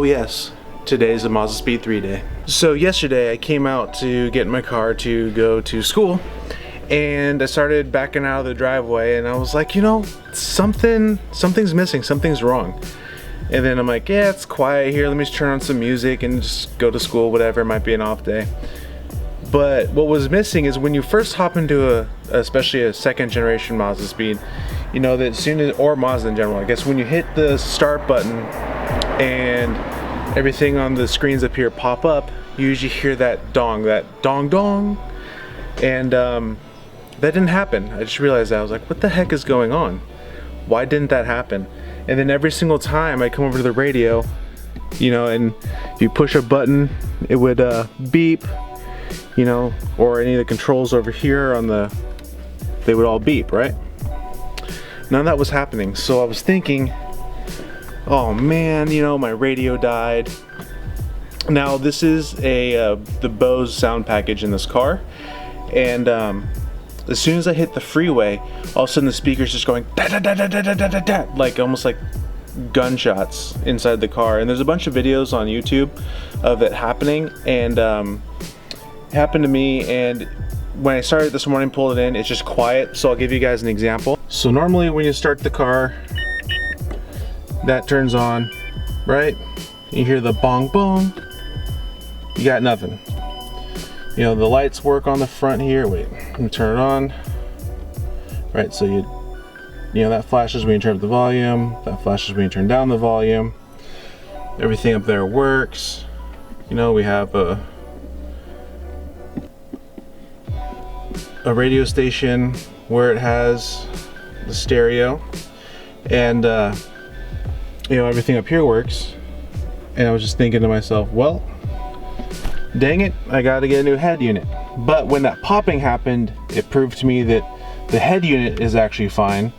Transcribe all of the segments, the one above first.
yes, today's a Mazdaspeed3 day. So yesterday I came out to get in my car to go to school, and I started backing out of the driveway, and I was like, you know, something's missing, something's wrong. And then I'm like, yeah, it's quiet here, let me just turn on some music and just go to school, whatever, it might be an off day. But what was missing is when you first hop into especially a second generation Mazdaspeed, you know that as soon as, or Mazda in general, I guess when you hit the start button and everything on the screens up here pop up, you usually hear that dong dong. And that didn't happen. I just realized that. I was like, what the heck is going on? Why didn't that happen? And then every single time I come over to the radio, you know, and if you push a button, it would beep, you know, or any of the controls over here on the, they would all beep, right? None of that was happening. So I was thinking, oh man, you know, my radio died. Now this is the Bose sound package in this car, and as soon as I hit the freeway, all of a sudden the speaker's just going da da da da da da da da, like almost like gunshots inside the car. And there's a bunch of videos on YouTube of it happening, and it happened to me. And when I started this morning, pulled it in, it's just quiet. So I'll give you guys an example. So normally when you start the car, that turns on, right? You hear the bong bong. You got nothing. You know, the lights work on the front here. Wait, let me turn it on. Right, so you know that flashes when you turn up the volume. That flashes when you turn down the volume. Everything up there works. You know, we have a radio station where it has the stereo, and you know, everything up here works. And I was just thinking to myself, well, dang it, I gotta get a new head unit. But when that popping happened, it proved to me that the head unit is actually fine,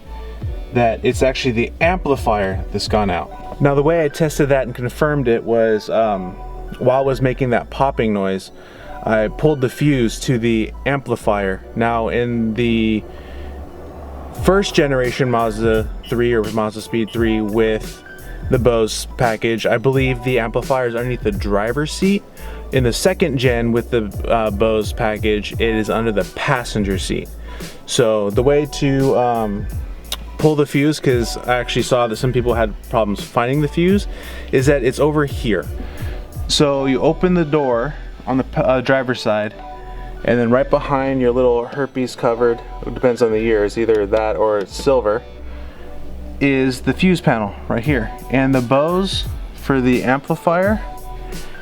that it's actually the amplifier that's gone out. Now the way I tested that and confirmed it was while I was making that popping noise, I pulled the fuse to the amplifier. Now in the first generation Mazda3 or Mazdaspeed3 with the Bose package, I believe the amplifier is underneath the driver's seat. In the second gen with the Bose package, it is under the passenger seat. So the way to pull the fuse, because I actually saw that some people had problems finding the fuse, is that it's over here. So you open the door on the driver's side, and then right behind your little herpes covered, it depends on the year, it's either that or it's silver, is the fuse panel right here. And the Bose for the amplifier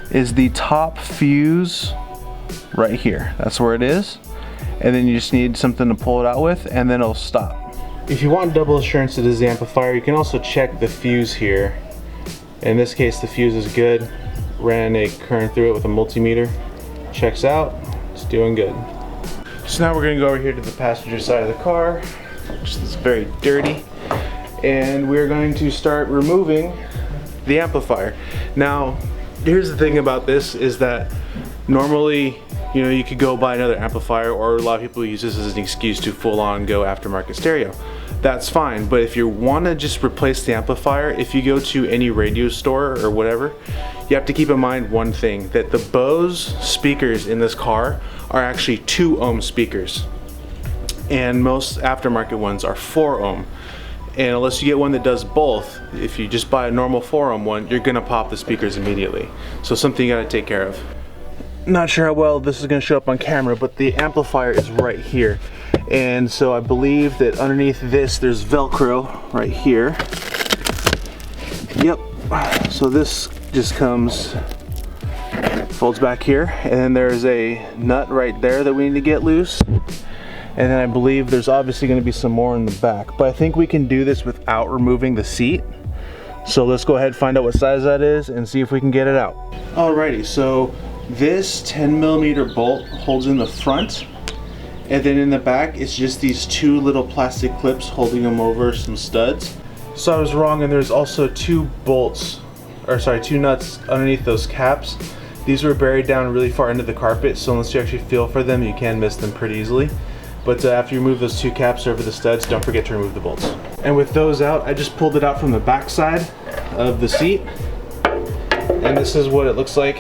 is the top fuse right here. That's where it is. And then you just need something to pull it out with, and then it'll stop. If you want double assurance it is the amplifier, you can also check the fuse here. In this case, the fuse is good. Ran a current through it with a multimeter. Checks out, it's doing good. So now we're gonna go over here to the passenger side of the car, which is very dirty. And we're going to start removing the amplifier. Now, here's the thing about this is that normally, you know, you could go buy another amplifier, or a lot of people use this as an excuse to full on go aftermarket stereo. That's fine, but if you want to just replace the amplifier, if you go to any radio store or whatever, you have to keep in mind one thing, that the Bose speakers in this car are actually 2 ohm speakers. And most aftermarket ones are 4 ohm. And unless you get one that does both, if you just buy a normal 4 ohm one, you're gonna pop the speakers immediately. So something you gotta take care of. Not sure how well this is gonna show up on camera, but the amplifier is right here. And so I believe that underneath this, there's Velcro right here. Yep, so this just comes, folds back here, and then there's a nut right there that we need to get loose. And then I believe there's obviously going to be some more in the back, but I think we can do this without removing the seat. So let's go ahead and find out what size that is and see if we can get it out. Alrighty, so this 10mm bolt holds in the front, and then in the back it's just these 2 little plastic clips holding them over some studs. So I was wrong, and there's also 2 bolts, or sorry, 2 nuts underneath those caps. These were buried down really far into the carpet, so unless you actually feel for them, you can miss them pretty easily. But after you remove those 2 caps over the studs, don't forget to remove the bolts. And with those out, I just pulled it out from the back side of the seat. And this is what it looks like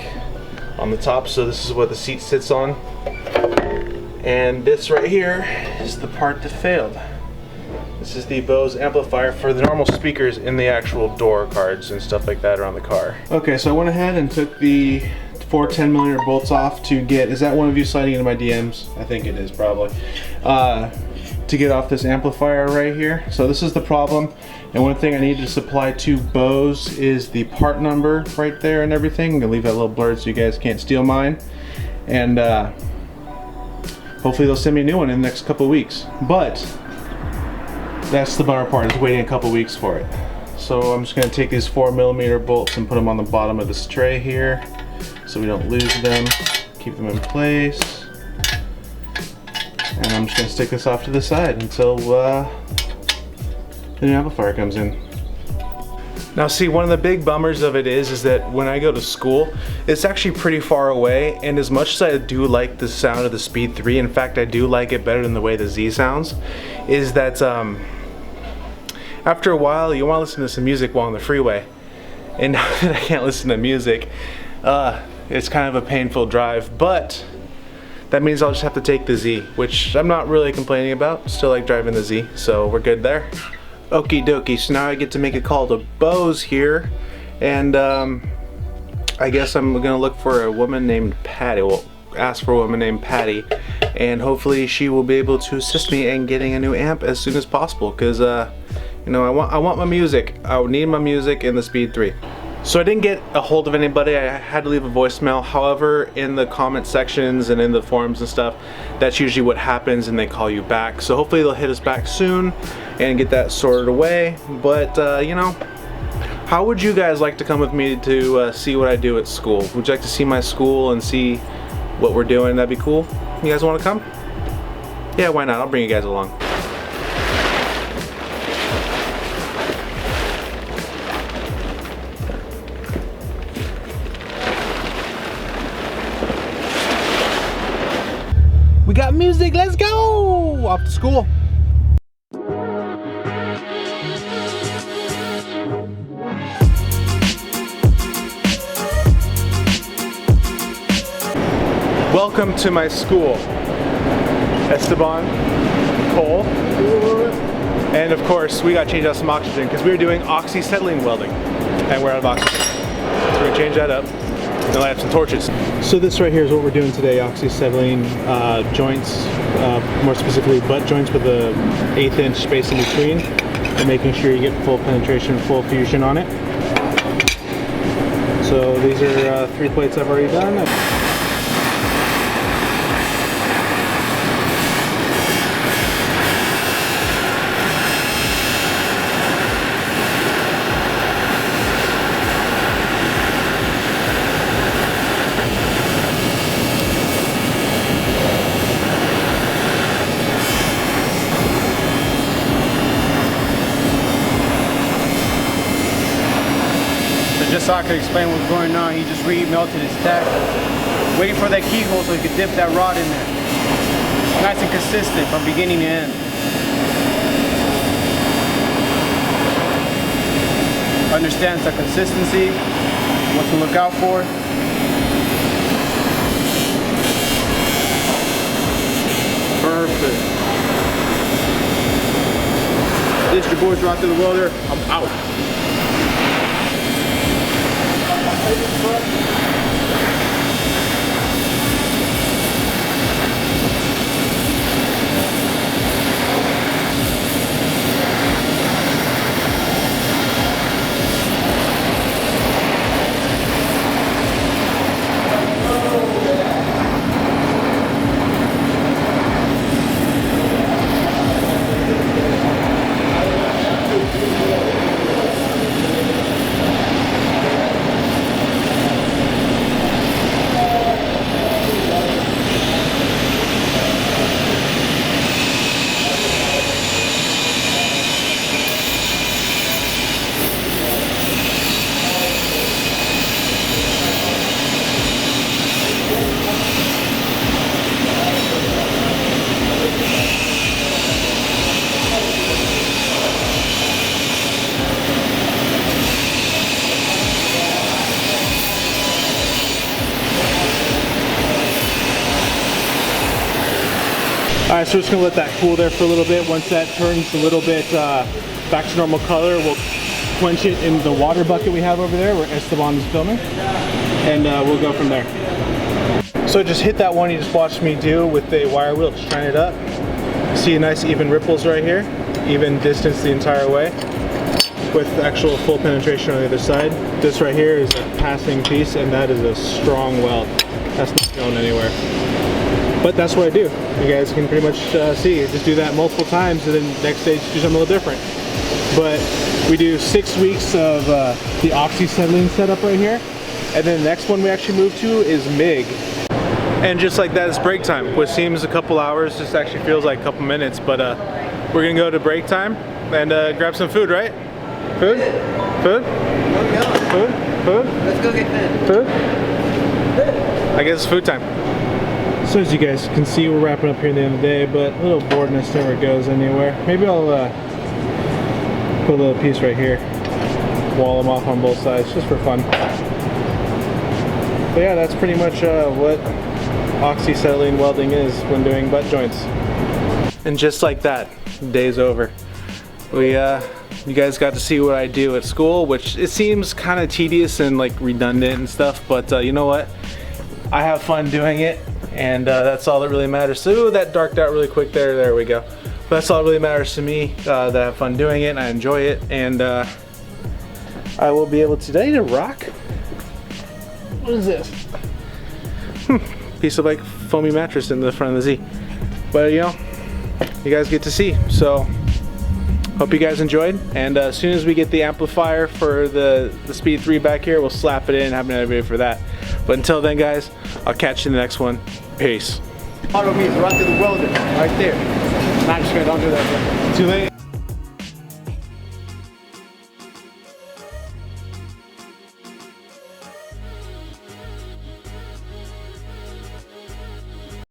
on the top. So this is what the seat sits on. And this right here is the part that failed. This is the Bose amplifier for the normal speakers in the actual door cards and stuff like that around the car. Okay, so I went ahead and took the 4 10mm bolts off to get, is that one of you sliding into my DMs? I think it is probably. To get off this amplifier right here. So this is the problem. And one thing I need to supply to Bose is the part number right there and everything. I'm gonna leave that little blurred so you guys can't steal mine. And hopefully they'll send me a new one in the next couple of weeks. But that's the bummer part, is waiting a couple of weeks for it. So I'm just gonna take these 4mm bolts and put them on the bottom of this tray here so we don't lose them. Keep them in place. And I'm just gonna stick this off to the side until the new amplifier comes in. Now see, one of the big bummers of it is that when I go to school, it's actually pretty far away, and as much as I do like the sound of the Speed 3, in fact I do like it better than the way the Z sounds, is that after a while you want to listen to some music while on the freeway. And now that I can't listen to music, it's kind of a painful drive, but that means I'll just have to take the Z, which I'm not really complaining about. Still like driving the Z, so we're good there. Okie dokie, so now I get to make a call to Bose here, and I guess I'm gonna look for a woman named Patty. Well, ask for a woman named Patty, and hopefully she will be able to assist me in getting a new amp as soon as possible, because you know, I want my music. I would need my music in the Speed 3. So I didn't get a hold of anybody. I had to leave a voicemail. However, in the comment sections and in the forums and stuff, that's usually what happens, and they call you back. So hopefully they'll hit us back soon and get that sorted away. But you know, how would you guys like to come with me to see what I do at school? Would you like to see my school and see what we're doing? That'd be cool. You guys want to come? Yeah, why not? I'll bring you guys along. We got music, let's go! Off to school. Welcome to my school. Esteban, Cole, and of course we got to change out some oxygen because we were doing Oxy Acetylene Welding and we're out of oxygen. So we're gonna change that up. And I have some torches. So this right here is what we're doing today, Oxy Acetylene joints, more specifically butt joints with a 1/8 inch space in between, and making sure you get full penetration, full fusion on it. So these are 3 plates I've already done. Just so I could explain what's going on, he just re-melted his tack, waiting for that keyhole so he could dip that rod in there. Nice and consistent from beginning to end. Understands the consistency, what to look out for. Perfect. This your boys right through the welder. I'm out. Alright, so we're just gonna let that cool there for a little bit. Once that turns a little bit back to normal color, we'll quench it in the water bucket we have over there where Esteban is filming, and we'll go from there. So just hit that one you just watched me do with the wire wheel, just shine it up. See nice even ripples right here, even distance the entire way, with actual full penetration on the other side. This right here is a passing piece, and that is a strong weld. That's not going anywhere. But that's what I do. You guys can pretty much see. Just do that multiple times, and then next stage do something a little different. But we do 6 weeks of the Oxy Acetylene setup right here, and then the next one we actually move to is MIG. And just like that, it's break time, which seems a couple hours. Just actually feels like a couple minutes. But we're gonna go to break time and grab some food, right? Food? Food? Food? Food? Let's go get food. Food? I guess it's food time. So as you guys can see, we're wrapping up here at the end of the day, but a little boredness never goes anywhere. Maybe I'll put a little piece right here, wall them off on both sides, just for fun. But yeah, that's pretty much what Oxy Acetylene Welding is when doing butt joints. And just like that, day's over. You guys got to see what I do at school, which it seems kind of tedious and like redundant and stuff, but you know what? I have fun doing it, and that's all that really matters. So that darked out really quick there. There we go. But that's all that really matters to me, that I have fun doing it and I enjoy it, and I will be able today to rock. What is this? Piece of like foamy mattress in the front of the Z. But you know, you guys get to see. So hope you guys enjoyed, and as soon as we get the amplifier for the Speed 3 back here, we'll slap it in and have another video for that. But until then guys, I'll catch you in the next one. Peace. Follow me, run to the welder, right there. Not just gonna, don't do that. Too late.